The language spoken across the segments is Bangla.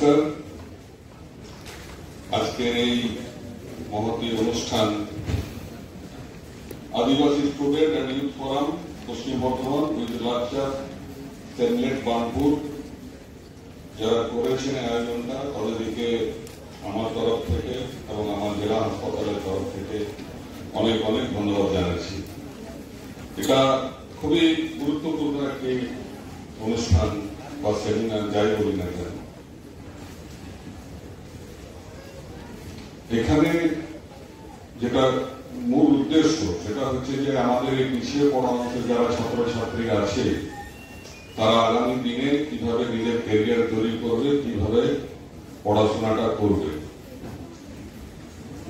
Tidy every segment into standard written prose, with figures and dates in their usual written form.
নমস্কার। আজকের এই মহতী অনুষ্ঠান আদিবাসী student and youth forum Paschim Bardhaman with লাকচার সেমলেট Burnpur যারা করেছেন আয়োজনটা, তাদেরকে আমার তরফ থেকে এবং আমার জেলা হাসপাতালের তরফ থেকে অনেক অনেক ধন্যবাদ জানাচ্ছি। এটা খুবই গুরুত্বপূর্ণ একটি অনুষ্ঠান বা সেমিনার, যাই বলি না কেন। এখানে যেটা মূল উদ্দেশ্য সেটা হচ্ছে যে আমাদের এই পিছিয়ে পড়া অংশের যারা ছাত্রছাত্রী আছে তারা আগামী দিনে কিভাবে নিজের ক্যারিয়ার তৈরি করবে, কিভাবে পড়াশোনাটা করবে।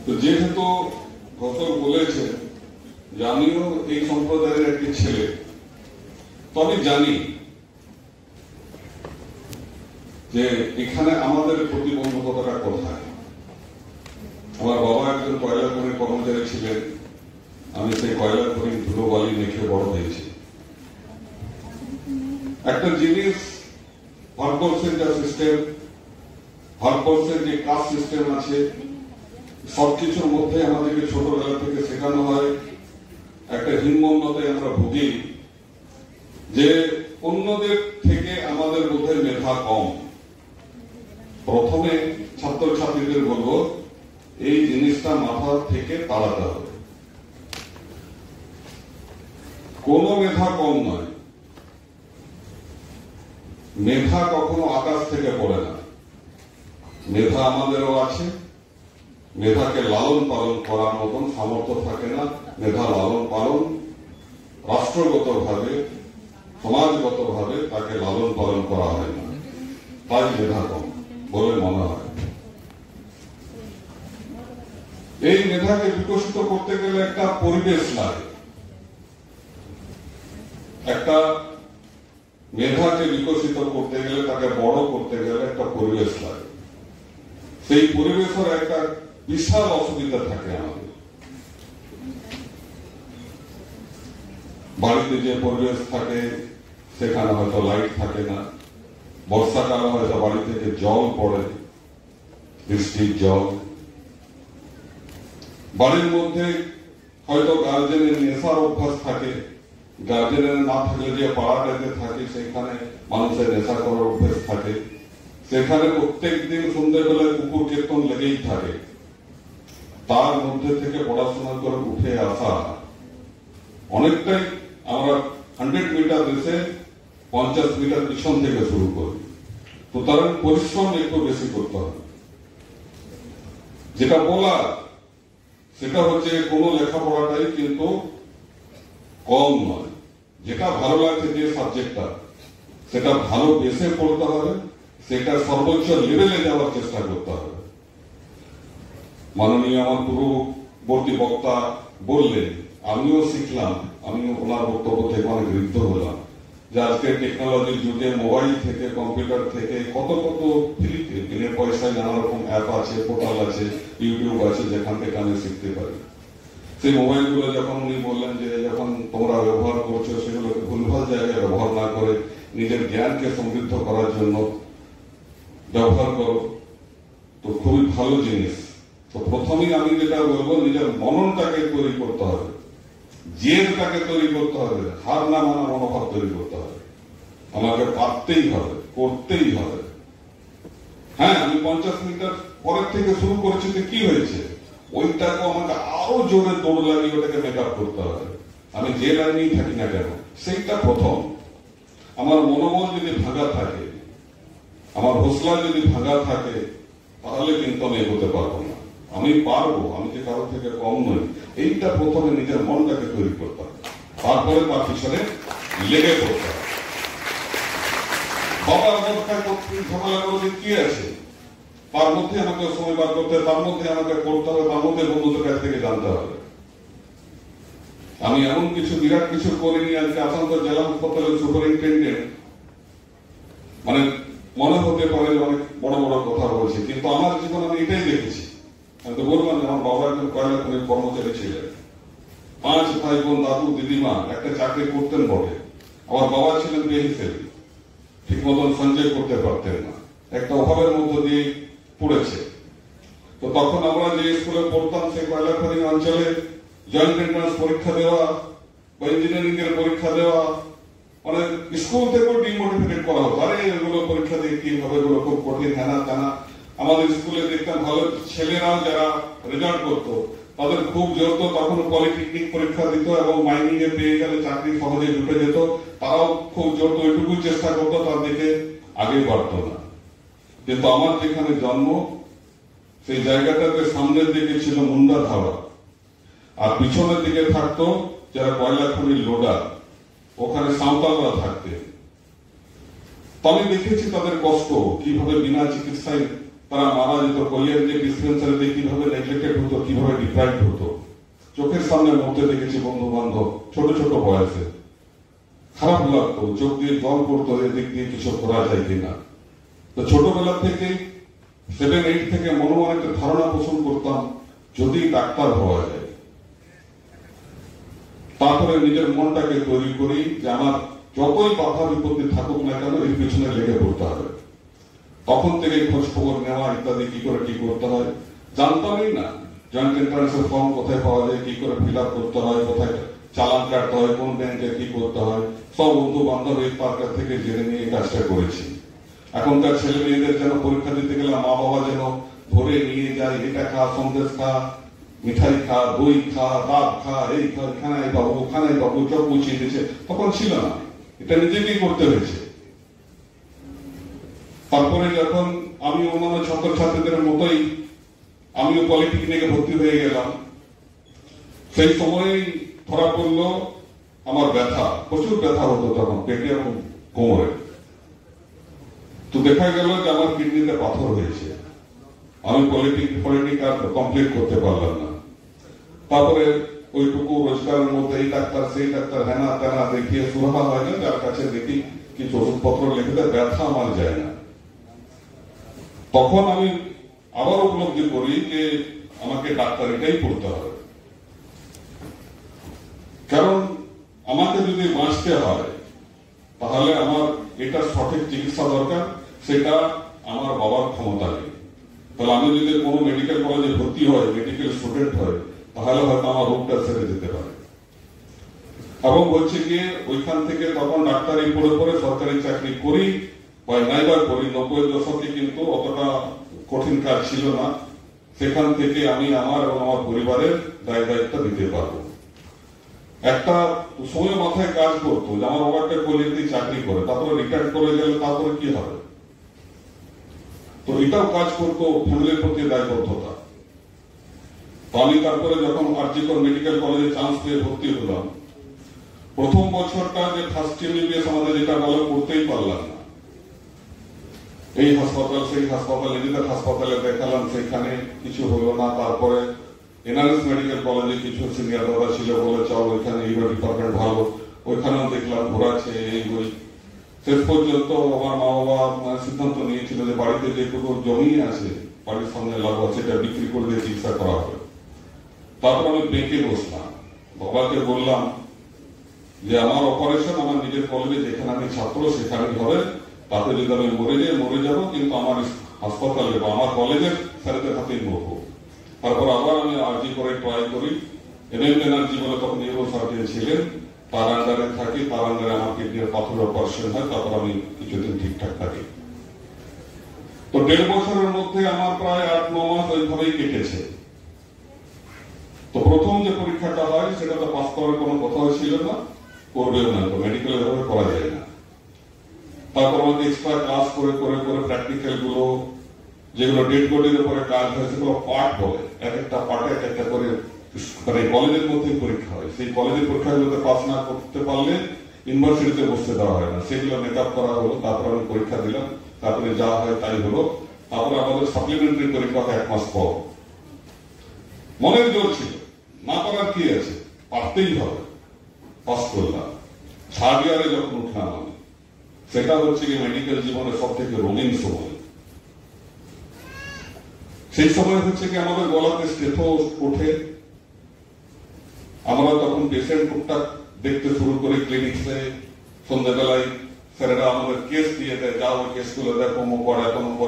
তো যেহেতু গতর বলেছেন যে আমিও এই সম্প্রদায়ের একটি ছেলে, তবে জানি যে এখানে আমাদের প্রতিবন্ধকতাটা কোথায়। আমার বাবা একজন কয়লা খনির কর্মচারী ছিলেন, আমি সেই কয়লা খনির ধুলো বালি মেখে বড় হয়েছি। একটা জিনিস ভারতবর্ষের যা সিস্টেম, ভারতবর্ষের যে কাস্ট সিস্টেম আছে, সবকিছুর মধ্যে আমাদেরকে ছোটবেলা থেকে শেখানো হয় একটা হীনমন্যতায় আমরা ভুগি যে অন্যদের থেকে আমাদের মধ্যে মেধা কম। প্রথমে ছাত্রছাত্রীদের বলবো এই জিনিসটা মাথা থেকে তাড়াতে হবে। কোন মেধা কম নয়, মেধা কখনো আকাশ থেকে পড়ে না। মেধা আমাদেরও আছে, মেধাকে লালন পালন করার মতন সামর্থ্য থাকে না। মেধা লালন পালন রাষ্ট্রগত ভাবে, সমাজগত ভাবে তাকে লালন পালন করা হয় না, তাই মেধা কম বলে মনে হয়। এই মেধাকে বিকশিত করতে গেলে একটা পরিবেশ লাগে। একটা মেধাকে বিকশিত করতে গেলে, তাকে বড় করতে গেলে একটা পরিবেশ লাগে। সেই পরিবেশের একটা বিশাল অসুবিধা থাকে আমাদের। বাড়িতে যে পরিবেশ থাকে সেখানে হয়তো লাইট থাকে না, বর্ষাকালে হয়তো বাড়ি থেকে জল পড়ে, বৃষ্টির জল। বাড়ির মধ্যে হয়তো গার্জেনের নেশার অভ্যাস থাকে, গার্জেনের না থাকলে যে পাড়াটাতে থাকে সেখানে মানুষের নেশা করার অভ্যাস থাকে। সেখানে প্রত্যেক দিন সন্ধ্যেবেলায় কুকুর কীর্তন লেগেই থাকে। তার মধ্যে থেকে পড়াশোনা করে উঠে আসা অনেকটাই আমরা 100 মিটার দেশে 50 মিটার পিছন থেকে শুরু করি। সুতরাং পরিশ্রম একটু বেশি করতে হবে। যেটা বলা সেটা হচ্ছে কোনো লেখাপড়াটাই কিন্তু কম নয়। যেটা ভালো লাগছে যে সাবজেক্টটা, সেটা ভালো বেসে পড়তে হবে, সেটা সর্বোচ্চ লেভেলে যাওয়ার চেষ্টা করতে হবে। মাননীয় আমার পূর্ববর্তী বক্তা বললেন, আমিও শিখলাম, আমিও ওনার বক্তব্য থেকে অনেক ঋদ্ধ হলাম যে আজকে টেকনোলজির যুগে মোবাইল থেকে, কম্পিউটার থেকে কত কত ফ্রিতে বিনা পয়সায় নানা রকম অ্যাপ আছে, পোর্টাল আছে, ইউটিউব আছে, যেখান থেকে আমি শিখতে পারি। সেই মোবাইলগুলো যখন উনি বললেন যে যখন তোমরা ব্যবহার করছো সেগুলোকে ভুলভাল জায়গায় ব্যবহার না করে নিজের জ্ঞানকে সমৃদ্ধ করার জন্য ব্যবহার করো, তো খুবই ভালো জিনিস। তো প্রথমেই আমি যেটা বলবো, নিজের মননটাকে তৈরি করতে হবে, জেদটাকে তৈরি করতে হবে, হার না মানা মনোভাব তৈরি করতে হবে। আমাকে পারতেই হবে, করতেই হবে। হ্যাঁ, আমি 50 মিটার পরের থেকে শুরু করেছি, তো কি হয়েছে, ওইটাকে আমাকে আরো জোরে দৌড় লাগিয়ে ওটাকে মেক আপ করতে হবে। আমি যে লাইনেই থাকি না কেন, সেইটা প্রথম। আমার মনোবল যদি ভাঙা থাকে, আমার হোসলা যদি ভাঙা থাকে, তাহলে কিন্তু আমি এগোতে পারবো না। আমি পারবো, আমি যে কারো থেকে কম নই, এইটা প্রথমে নিজের মনটাকে তৈরি করতে হবে, তারপরে তার পিছনে লেগে পড়তে হবে। বাবার অবস্থায় ঝামেলা করে কি আছে, তার মধ্যে আমাকে সময় বার করতে হবে, তার মধ্যে আমাকে পড়তে হবে, তার মধ্যে বন্ধুদের কাছ থেকে জানতে হবে। আমি এমন কিছু বিরাট কিছু করিনি। আজকে আসানসোল জেলা হাসপাতালের সুপারিনটেন্ডেন্ট, মানে মনে হতে পারে অনেক বড় বড় কথা বলছি, কিন্তু আমার জীবন আমি এটাই দেখেছি। আমি তো বললাম যে আমার বাবা একজন কয়লা খনির কর্মচারী ছিলেন, 5 ভাই বোন, দাদু দিদিমা একটা চাকরি করতেন বটে। আমার বাবা ছিলেন বেহিসেবি, ঠিক মতন সঞ্চয় করতে পারতেন না, একটা অভাবের মধ্য দিয়ে পড়েছে। তো তখন আমরা যে স্কুলে পড়তাম সেই কয়লাখনি অঞ্চলে জয়েন্ট এন্ট্রান্স পরীক্ষা দেওয়া বা ইঞ্জিনিয়ারিং এর পরীক্ষা দেওয়া, মানে স্কুল থেকেও ডিমোটিভেটেড করা হতো, আরে এগুলো পরীক্ষা দিয়ে কি হবে, এগুলো খুব কঠিন, হ্যানা টানা। আমাদের স্কুলে দেখতাম ভালো ছেলেরাও যারা রেজাল্ট করতো তাদের খুব জোর, তখন পলিটেকনিক পরীক্ষা দিত এবং মাইনিং এ পেয়ে গেলে চাকরি সহজে ঢুকে যেত, তারাও খুব জোর ওইটুকু চেষ্টা করতো, তার দিকে আগে বাড়তো না। কিন্তু আমার যেখানে জন্ম সেই জায়গাটাতে সামনের দিকে ছিল মুন্ডা ধাওয়া, আর পিছনের দিকে থাকতো যারা কয়লা খনির লোডার, ওখানে সাঁওতালরা থাকতেন। তো আমি দেখেছি তাদের কষ্ট, কিভাবে বিনা চিকিৎসায় তারা মারা যেত, কলিয়ার যে ডিসপেন্সারিতে কিভাবে নেগলেক্টেড হতো, কিভাবে ডিপ্রাইভড হতো, চোখের সামনে মরতে দেখেছি বন্ধু বান্ধব ছোট ছোট বয়সে। খারাপ লাগতো, চোখ দিয়ে জল পড়তো, এদিক দিয়ে কিছু করা যায় কিনা। তো ছোটবেলা থেকে 7-8 থেকে মনে মনে একটা ধারণা পোষণ করতাম যদি ডাক্তার হওয়া যায়। তারপরে নিজের মনটাকে তৈরি করি যে আমার যতই বাধা বিপত্তি থাকুক না কেন এর পিছনে লেগে পড়তে হবে। তখন থেকে খোঁজ খবর নেওয়া ইত্যাদি, কি করে কি করতে হয় জানতামই না। জয়েন্ট এন্ট্রান্সের ফর্ম কোথায় পাওয়া যায়, কি করে ফিল আপ করতে হয়, কোথায় চালান কাটতে হয়, কোন ব্যাংকে কি করতে হয়, সব বন্ধু বান্ধব এই পার্কার থেকে জেনে নিয়ে কাজটা করেছি। এখনকার ছেলে মেয়েদের যেন পরীক্ষা দিতে গেলে মা বাবা যেন ধরে নিয়ে যায়, এটা খা, সন্দেশ খা, মিঠাই খা, দই খা, ডাব খা, এই খা, খানাই বাবু খানাই বাবু চোখ মুছিয়ে দিয়েছে, তখন ছিল না, এটা নিজেকেই করতে হয়েছে। তারপরে যখন আমি অন্যান্য ছাত্রছাত্রীদের মতোই আমিও পলিটেকনিকে ভর্তি হয়ে গেলাম, সেই সময় ধরা পড়লো আমার ব্যথা, প্রচুর ব্যথা হতো তখন পেটে এবং কোমরে। তো দেখা গেল যে আমার কিডনিতে পাথর হয়েছে, আমি পলিটেকনিক আর কমপ্লিট করতে পারলাম না। তারপরে ওইটুকু রোজগারের মধ্যে এই ডাক্তার সেই ডাক্তার হেনা তেনা দেখিয়ে সুরাহা হয় না, যার কাছে দেখি কিছু ওষুধপত্র লিখে দেয়, ব্যথা আমার যায় না। তখন আমি আবার উপলব্ধি করি যে আমাকে ডাক্তারিটাই পড়তে হবে, কারণ আমাকে যদি বাঁচতে হয় তাহলে আমার এটা সঠিক চিকিৎসা দরকার, সেটা আমার বাবার ক্ষমতা নেই। তাহলে আমি যদি কোনো মেডিকেল কলেজে ভর্তি হয়, মেডিকেল স্টুডেন্ট হয়, তাহলে হয়তো আমার রোগটা সেরে যেতে পারে। এবং বলছে গিয়ে ওইখান থেকে তখন ডাক্তারি পড়ে পড়ে সরকারি চাকরি করি বা নাইবার করি। 90-এর দশকে কিন্তু অতটা কঠিন কাজ ছিল না, সেখান থেকে আমি আমার এবং আমার পরিবারের দায় দায়িত্ব দিতে পারবো। একটা সময় মাথায় কাজ করতো যে আমার বাবাটা কলিয়াতে চাকরি করে, তারপরে রিটায়ার করে গেলে তারপরে কি হবে। তো এটাও কাজ করতো ফ্যামিলির প্রতি দায়বদ্ধতা। তো আমি তারপরে যখন আরজিকর মেডিকেল কলেজে চান্স পেয়ে ভর্তি হলাম, প্রথম বছরটা যে ফার্স্ট এমবিবিএস আমাদের যেটা বলে করতেই পারলাম না। এই হাসপাতাল সেই হাসপাতাল, নিজেদের হাসপাতালে দেখালাম, সেখানে কিছু হলো না। তারপরে এনআরএস মেডিকেল কলেজে কিছু সিনিয়র দাদা ছিল, বলে চল ওইখানে ইউরো ডিপার্টমেন্ট ভালো, ওইখানেও দেখলাম ঘোরাচ্ছে এই বই। শেষ পর্যন্ত আমার মা বাবা সিদ্ধান্ত নিয়েছিল যে বাড়িতে যেটুকু জমি আছে বাড়ির সামনে লাগোয়া সেটা বিক্রি করে দিয়ে চিকিৎসা করা হবে। তারপর আমি বেঁকে বসলাম, বাবাকে বললাম যে আমার অপারেশন আমার নিজের কলেজে যেখানে আমি ছাত্র সেখানেই হবে, তাতে যদি আমি মরে যাই মরে যাব, কিন্তু আমার হাসপাতালে বা আমার কলেজের স্যারেদের হাতেই মরবো। তারপর আবার আমি আরজি করে ট্রাই করি। এমএম ব্যানার্জি বলে তখন নিউরো সার্জন ছিলেন, তার আন্ডারে থাকি, তার আন্ডারে আমার কিডনির পাথর অপারেশন হয়, তারপর আমি কিছুদিন ঠিকঠাক থাকি। তো 1.5 বছরের মধ্যে আমার প্রায় 8-9 মাস ওইভাবেই কেটেছে। তো প্রথম যে পরীক্ষাটা হয় সেটা তো পাস করার কোনো কথাও ছিল না, করবেও না, তো মেডিকেল এভাবে করা যায় না। তারপর আমাকে এক্সট্রা ক্লাস করে করে করে প্র্যাকটিক্যাল গুলো, যেগুলো ডেড বডির উপরে কাজ হয় সেগুলো পার্ট বলে, এক একটা পার্টে এক একটা করে মানে কলেজের মধ্যে পরীক্ষা হয়। সেই কলেজের পরীক্ষাগুলোতে পাস না করতে পারলে ইউনিভার্সিটিতে বসতে দেওয়া হয় না, সেগুলো মেকআপ করা হলো। তারপর আমি পরীক্ষা দিলাম, তারপরে যা হয় তাই হলো। তারপরে আমাদের সাপ্লিমেন্টারি পরীক্ষা হয় 1 মাস পর। মনের জোর ছিল, না করার কি আছে, পারতেই হবে। পাস করলাম। 3rd ইয়ারে যখন উঠলাম আমি, সেটা হচ্ছে কি মেডিকেল জীবনের সব থেকে রঙিন সময়। সেই সময় হচ্ছে কি আমাদের গলাতে স্টেথো ওঠে, আমরা তখন পেশেন্ট টুকটাক দেখতে শুরু করি ক্লিনিক্সে, সন্ধ্যাবেলায় স্যারেরা আমাদের কেস দিয়ে দেয়, যাও ওই কেসগুলো দেখো, নম্বর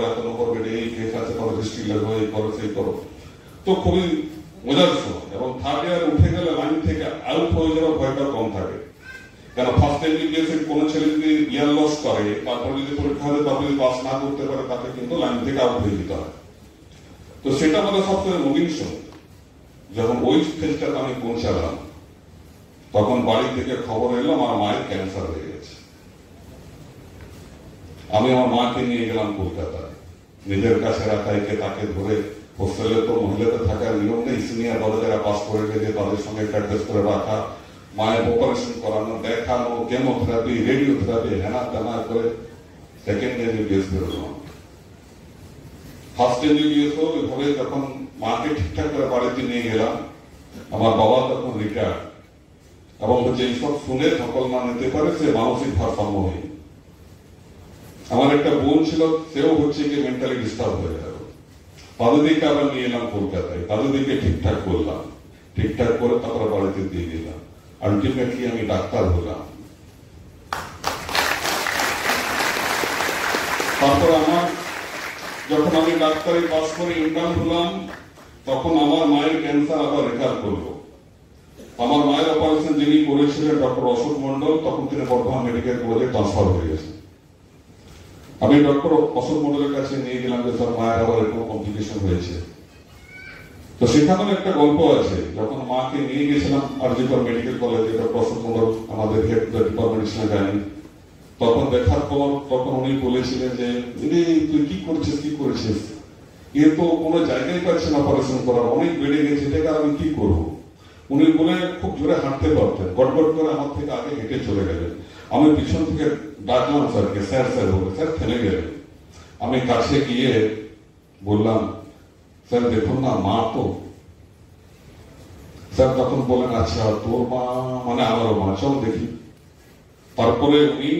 এত নম্বর বেডে এই কেস আছে, করো হিস্ট্রি লেখো, এই করো সেই করো। তো খুবই মজার সময়। এবং থার্ড ইয়ার উঠে গেলে লাইন থেকে আউট হয়ে যাওয়ার ভয়টা কম থাকে। কেন ফার্স্ট এমবিবিএস এর কোন ছেলে যদি ইয়ার লস করে, তারপর যদি পরীক্ষা হলে তারপর যদি পাস না করতে পারে, তাকে কিন্তু লাইন থেকে আউট হয়ে যেতে হয়। তো সেটা আমাদের সবথেকে নবীন সময়। যখন ওই ফেজটাতে আমি পৌঁছালাম, তখন বাড়ি থেকে খবর এলো আমার মায়ের ক্যান্সার হয়ে গেছে। আমি আমার মাকে নিয়ে গেলাম কলকাতায়, নিজের কাছে রাখাইকে তাকে ধরে, হোস্টেলে তো মহিলাদের থাকার নিয়ম নেই, সিনিয়র বড় যারা পাস করে গেছে তাদের সঙ্গে অ্যাডজাস্ট করে রাখা, মায়ের অপারেশন করানো, দেখানো, কেমোথেরাপি, রেডিওথেরাপি, হেনা তেনা করে সেকেন্ড এমবিবিএস বেরোলাম। ফার্স্ট এমবিবিএস ওইভাবে যখন মাকে ঠিকঠাক করে বাড়িতে নিয়ে গেলাম, আমার বাবা তখন রিটায়ার্ড, এবং হচ্ছে এইসব শুনে সকল না নিতে পারে, সে মানসিক ভারসাম্যহীন। আমার একটা বোন ছিল, সেও হচ্ছে কি মেন্টালি ডিস্টার্ব হয়ে গেল। তাদেরকে আবার নিয়ে এলাম কলকাতায়, তাদেরকে ঠিকঠাক করলাম, ঠিকঠাক করে তারপরে বাড়িতে দিয়ে দিলাম। আলটিমেটলি আমি ডাক্তার হলাম। তারপর আমার যখন আমি ডাক্তারি পাস করে ইন্টার্ন হলাম, তখন আমার মায়ের ক্যান্সার আবার রেকার করলো। আমার মায়ের অপারেশন যিনি করেছিলেন ডক্টর অশোক মন্ডল, তখন তিনি বর্ধমান মেডিকেল কলেজে ট্রান্সফার হয়ে গেছেন। আমি ডক্টর অশোক মন্ডলের কাছে নিয়ে গেলাম যে স্যার মায়ের আবার এরকম কমপ্লিকেশন হয়েছে। তো সেখানেও একটা গল্প আছে। যখন মাকে নিয়ে গেছিলাম আরজিকর মেডিকেল কলেজে, ডক্টর অশোক মন্ডল আমাদের হেড ডিপার্টমেন্ট ছিলেন জানি, তখন দেখার পর তখন উনি বলেছিলেন যে তুই কি করেছিস, এ তো কোনো জায়গায় পাচ্ছে না অপারেশন করার, অনেক বেড়ে গেছে, এটাকে আমি কি করবো। উনি বলে খুব জোরে হাঁটতে পারতেন, গটগট করে আমার থেকে আগে হেঁটে চলে গেলেন। আমি পিছন থেকে ডাকলাম স্যারকে, স্যার বলে, স্যার থেমে গেলেন। আমি কাছে গিয়ে বললাম, স্যার দেখুন না, মা তো। স্যার তখন বলেন, আচ্ছা তোর মা মানে আমারও মা, চল দেখি। তারপরে উনি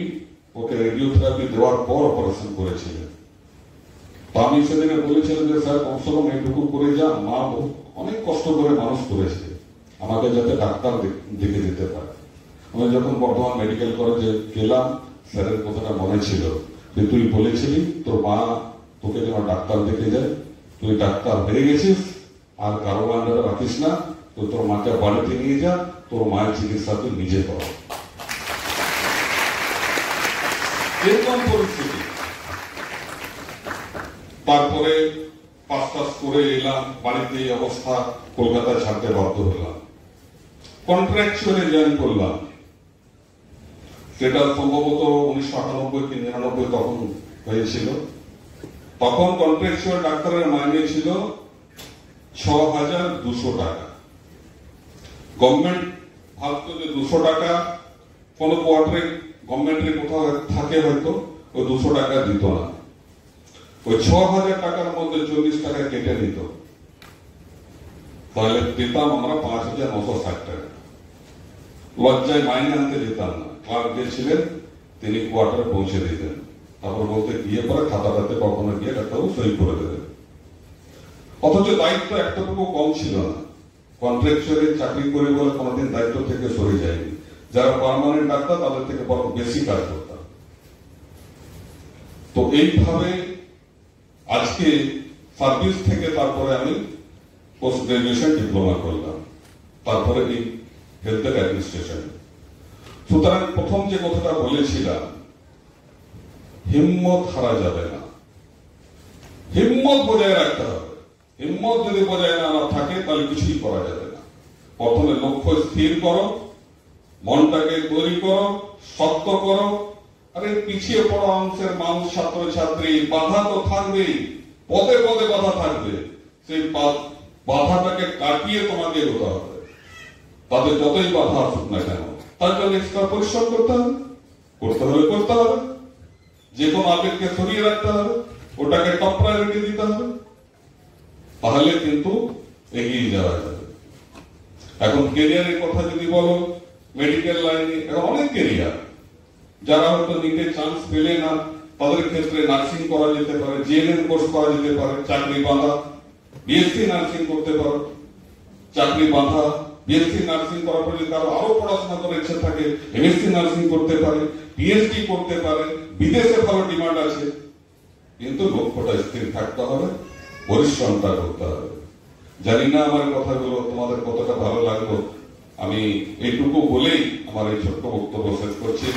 ওকে রেডিওথেরাপি দেওয়ার পর অপারেশন করেছিলেন। তো আমি সেদিনে বলেছিলাম যে স্যার কমসে কম এইটুকু করে যান, মা অনেক কষ্ট করে মানুষ করেছে, আমাকে যাতে ডাক্তার দেখে যেতে পারে। আমি যখন বর্ধমান মেডিকেল কলেজে গেলাম, স্যারের কথাটা মনে ছিল যে তুই বলেছিলি তোর মা তোকে যেন ডাক্তার দেখে যায়, তুই ডাক্তার হয়ে গেছিস, আর কারো আন্ডারে রাখিস না, তো তোর মাকে বাড়িতে নিয়ে যা, তোর মায়ের চিকিৎসা তুই নিজে কর। এরকম পরিস্থিতি। তারপরে পাস করে এলাম, বাড়িতে এই অবস্থা, কলকাতায় ছাড়তে বাধ্য হলাম। কন্ট্রাকচুয়ালি জয়েন করলাম, সেটা সম্ভবত 1998 কি 99 তখন হয়েছিল। তখন কন্ট্রাকচুয়াল ডাক্তারের মাইনে ছিল 6200 টাকা। গভর্নমেন্ট ভাবতো যে 200 টাকা কোন কোয়ার্টারে গভর্নমেন্টের কোথাও থাকে, হয়তো ওই 200 টাকা দিত না। ওই 6000 টাকার মধ্যে 40 টাকা কেটে নিত, তাহলে দিতাম আমরা 5960 টাকা। লজ্জায় মাইনে আনতে যেতাম না, ক্লার্ক যে ছিলেন তিনি কোয়ার্টারে পৌঁছে দিতেন, তারপর বলতে গিয়ে পরে খাতাটাতে কখনো গিয়ে ডাক্তারবাবু সই করে দেবেন। অথচ দায়িত্ব একটুকু কম ছিল না। কন্ট্রাকচুয়ালি চাকরি করে বলে কোনোদিন দায়িত্ব থেকে সরে যায়নি। যারা পার্মানেন্ট ডাক্তার তাদের থেকে বরং বেশি কাজ করতাম। তো এইভাবে আজকে সার্ভিস থেকে তারপরে আমি পোস্ট গ্রাজুয়েশন ডিপ্লোমা করলাম, তারপরে এই হেলথ অ্যাডমিনিস্ট্রেশন। সুতরাং প্রথম যে কথাটা বলেছিলাম, হিম্মত হারা যাবে না, হিম্মত বজায় রাখতে হবে। হিম্মত যদি বজায় না থাকে তাহলে কিছুই করা যাবে না। প্রথমে লক্ষ্য স্থির করো, মনটাকে তৈরি করো, শক্ত করো। আরে পিছিয়ে পড়া অংশের মানুষ, ছাত্র ছাত্রী, বাধা তো থাকবেই, পদে পদে বাধা থাকবে। সেই বাধাটাকে কাটিয়ে তোমাকে এগোতে হবে, তাদের যতই বাধা আসুক না কেন। তার জন্য এক্সট্রা পরিশ্রম করতে হবে, করতে হবে। যে কোনো আবেগকে সরিয়ে রাখতে হবে, ওটাকে টপ প্রায়োরিটি দিতে হবে, তাহলে কিন্তু এগিয়ে যাওয়া যাবে। এখন কেরিয়ারের কথা যদি বলো, মেডিকেল লাইনে অনেক কেরিয়ার, যারা হয়তো নিতে চান্স পেলে না, তাদের ক্ষেত্রে নার্সিং করা যেতে পারে, জিএনএম কোর্স করা যেতে পারে, চাকরি বাঁধা, বিএসসি নার্সিং করতে পারো, চাকরি বাঁধা, বিএসসি নার্সিং করার পরে যদি কারো আরো পড়াশোনা করার ইচ্ছা থাকে এমএসসি নার্সিং করতে পারে, পিএইচডি করতে পারে, বিদেশে ভালো ডিমান্ড আছে, কিন্তু লক্ষ্যটা স্থির থাকতে হবে, পরিশ্রমটা করতে হবে। জানি না আমার কথাগুলো তোমাদের কতটা ভালো লাগলো। আমি এইটুকু বলেই আমার এই ছোট্ট বক্তব্য শেষ করছি।